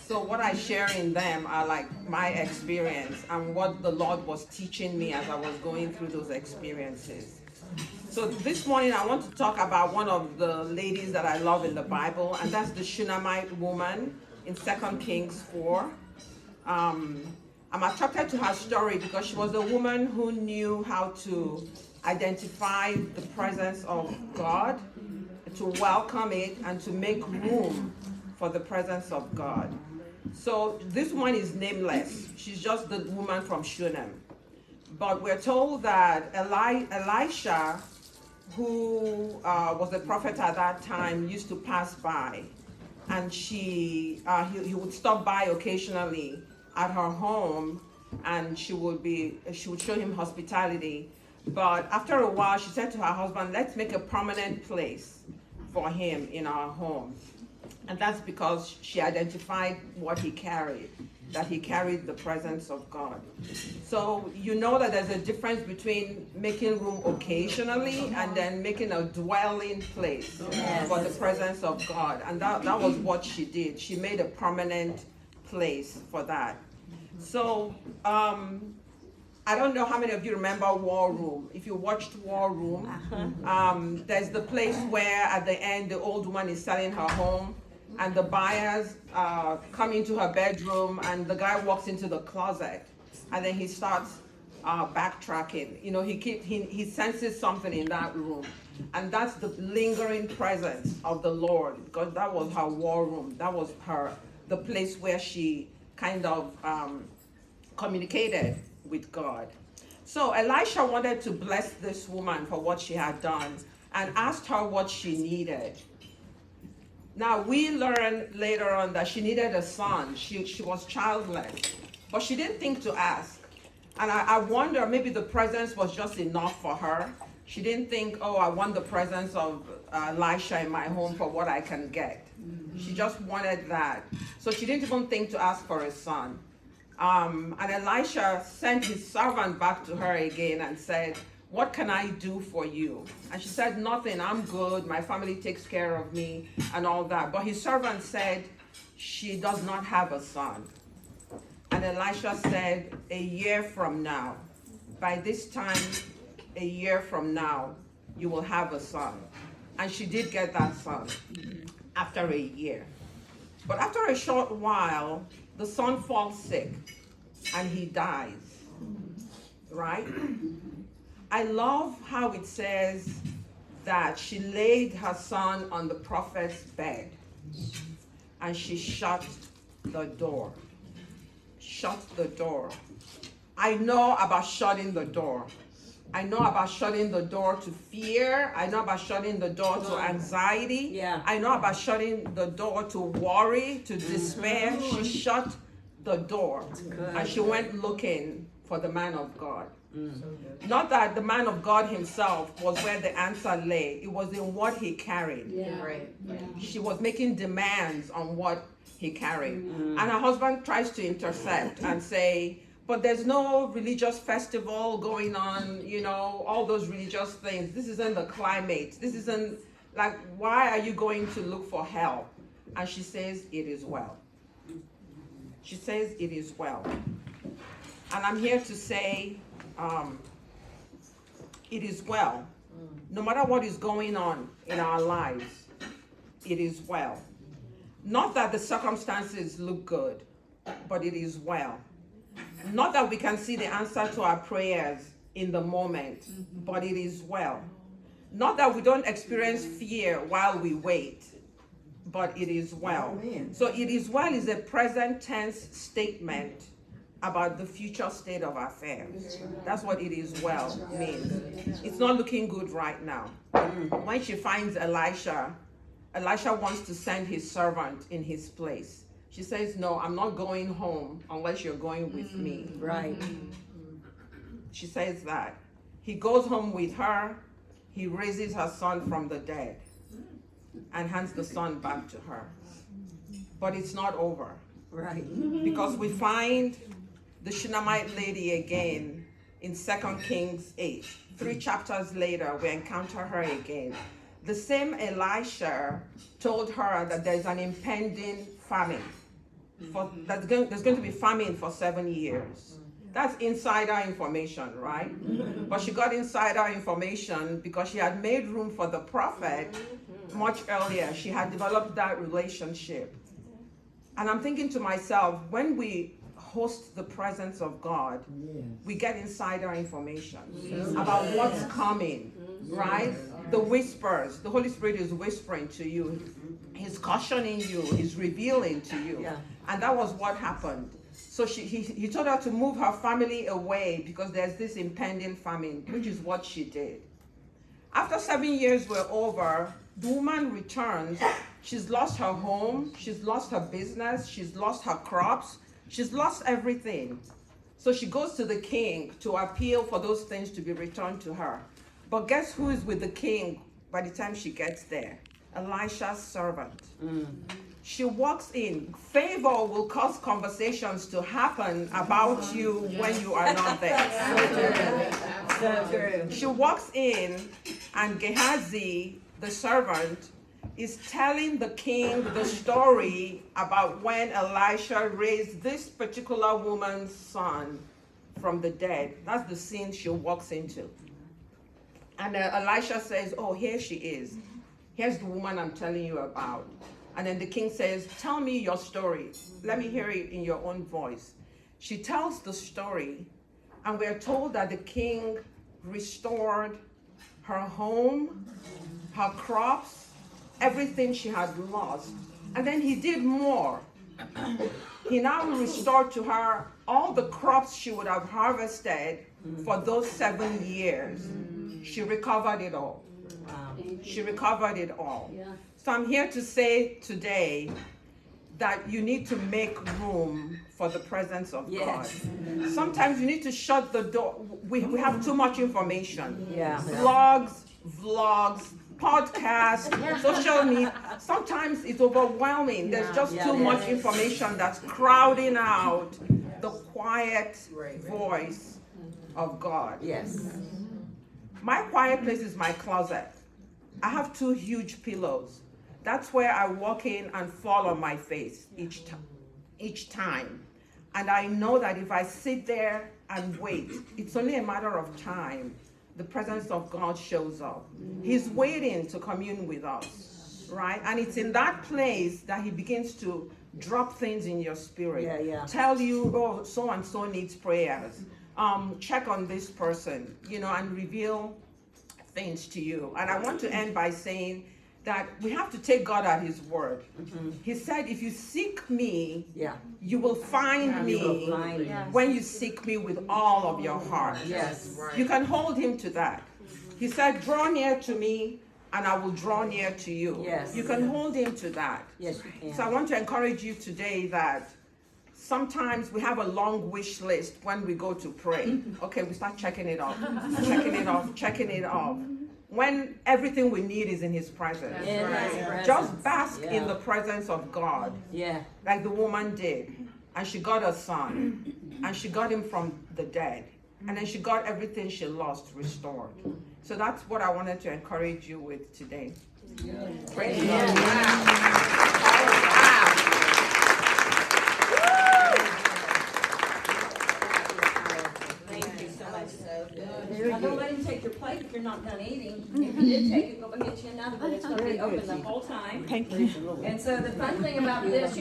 So what I share in them are like my experience and what the Lord was teaching me as I was going through those experiences. So this morning I want to talk about one of the ladies that I love in the Bible, and that's the Shunamite woman in 2 Kings 4. I'm attracted to her story because she was a woman who knew how to identify the presence of God, to welcome it, and to make room for the presence of God. So this woman is nameless. She's just the woman from Shunem. But we're told that Elisha, who was a prophet at that time, used to pass by, and he would stop by occasionally at her home, and she would show him hospitality. But after a while, she said to her husband, "Let's make a permanent place for him in our home." And that's because she identified what he carried, that he carried the presence of God. So you know that there's a difference between making room occasionally and then making a dwelling place for the presence of God. And that was what she did. She made a permanent place for that. So I don't know how many of you remember War Room. If you watched War Room, there's the place where at the end the old woman is selling her home, and the buyers come into her bedroom, and the guy walks into the closet, and then he starts backtracking. You know, he senses something in that room, and that's the lingering presence of the Lord, because that was her war room. That was the place where she kind of communicated with God. So Elisha wanted to bless this woman for what she had done and asked her what she needed. Now we learn later on that she needed a son. She was childless, but she didn't think to ask. And I wonder, maybe the presence was just enough for her. She didn't think, oh, I want the presence of Elisha in my home for what I can get. She just wanted that. So she didn't even think to ask for a son. And Elisha sent his servant back to her again and said, "What can I do for you?" And she said, "Nothing, I'm good. My family takes care of me," and all that. But his servant said, "She does not have a son." And Elisha said, "A year from now, by this time, a year from now, you will have a son." And she did get that son after a year. But after a short while, the son falls sick and he dies, right? I love how it says that she laid her son on the prophet's bed and she shut the door. Shut the door. I know about shutting the door. I know about shutting the door to fear. I know about shutting the door to anxiety. Yeah. I know about shutting the door to worry, to despair. She shut the door and she went looking for the man of God. Not that the man of God himself was where the answer lay. It was in what he carried. Yeah. Right. Yeah. She was making demands on what he carried. And her husband tries to intercept and say, "But there's no religious festival going on, you know, all those religious things. This isn't the climate. This isn't, like, why are you going to look for help?" And she says, "It is well." She says, "It is well." And I'm here to say, it is well. No matter what is going on in our lives, it is well. Not that the circumstances look good, but it is well. Not that we can see the answer to our prayers in the moment, but it is well. Not that we don't experience fear while we wait, but it is well. So it is well is a present tense statement about the future state of affairs. That's what it is well means. It's not looking good right now. When she finds Elisha wants to send his servant in his place. She says, "No, I'm not going home unless you're going with me." Right. She says that. He goes home with her. He raises her son from the dead and hands the son back to her. But it's not over. Right. Because we find the Shunamite lady again in 2 Kings 8. 3 chapters later, we encounter her again. The same Elisha told her that there's an impending famine there's going to be famine for 7 years. That's insider information, right? But she got insider information because she had made room for the prophet much earlier. She had developed that relationship. And I'm thinking to myself, when we host the presence of God, we get insider information about what's coming, right? The whispers, the Holy Spirit is whispering to you. He's cautioning you, he's revealing to you. And that was what happened. So he told her to move her family away because there's this impending famine, which is what she did. After 7 years were over, the woman returns. She's lost her home, she's lost her business, she's lost her crops, she's lost everything. So she goes to the king to appeal for those things to be returned to her. But guess who is with the king by the time she gets there? Elisha's servant. She walks in. Favor will cause conversations to happen about you when you are not there. So true. She walks in, and Gehazi, the servant, is telling the king the story about when Elisha raised this particular woman's son from the dead. That's the scene she walks into. And Elisha says, oh, here she is. Here's the woman I'm telling you about. And then the king says, tell me your story. Let me hear it in your own voice. She tells the story, and we're told that the king restored her home, her crops, everything she had lost. And then he did more. He now restored to her all the crops she would have harvested for those 7 years. She recovered it all. She recovered it all. So I'm here to say today that you need to make room for the presence of God. Sometimes you need to shut the door. We have too much information. Vlogs, podcasts, social media. Sometimes it's overwhelming. There's just too much information that's crowding out the quiet voice of God. My quiet place is my closet. I have 2 huge pillows. That's where I walk in and fall on my face each time. And I know that if I sit there and wait, it's only a matter of time. The presence of God shows up. He's waiting to commune with us, right? And it's in that place that he begins to drop things in your spirit. Tell you, oh, so and so needs prayers. Check on this person, and reveal things to you. And I want to end by saying that we have to take God at his word. He said, if you seek me, you will find me when you seek me with all of your heart. You can hold him to that. He said, draw near to me and I will draw near to you. You can hold him to that. So I want to encourage you today that sometimes we have a long wish list when we go to pray. Okay, we start checking it off, checking it off. When everything we need is in his presence. Just bask in the presence of God. Like the woman did. And she got a son. And she got him from the dead. And then she got everything she lost restored. So that's what I wanted to encourage you with today. Praise God. Now, don't let him take your plate if you're not done eating. If you did take it, go and get you another, but it's going to be open the whole time. Thank you. And so the fun thing about this,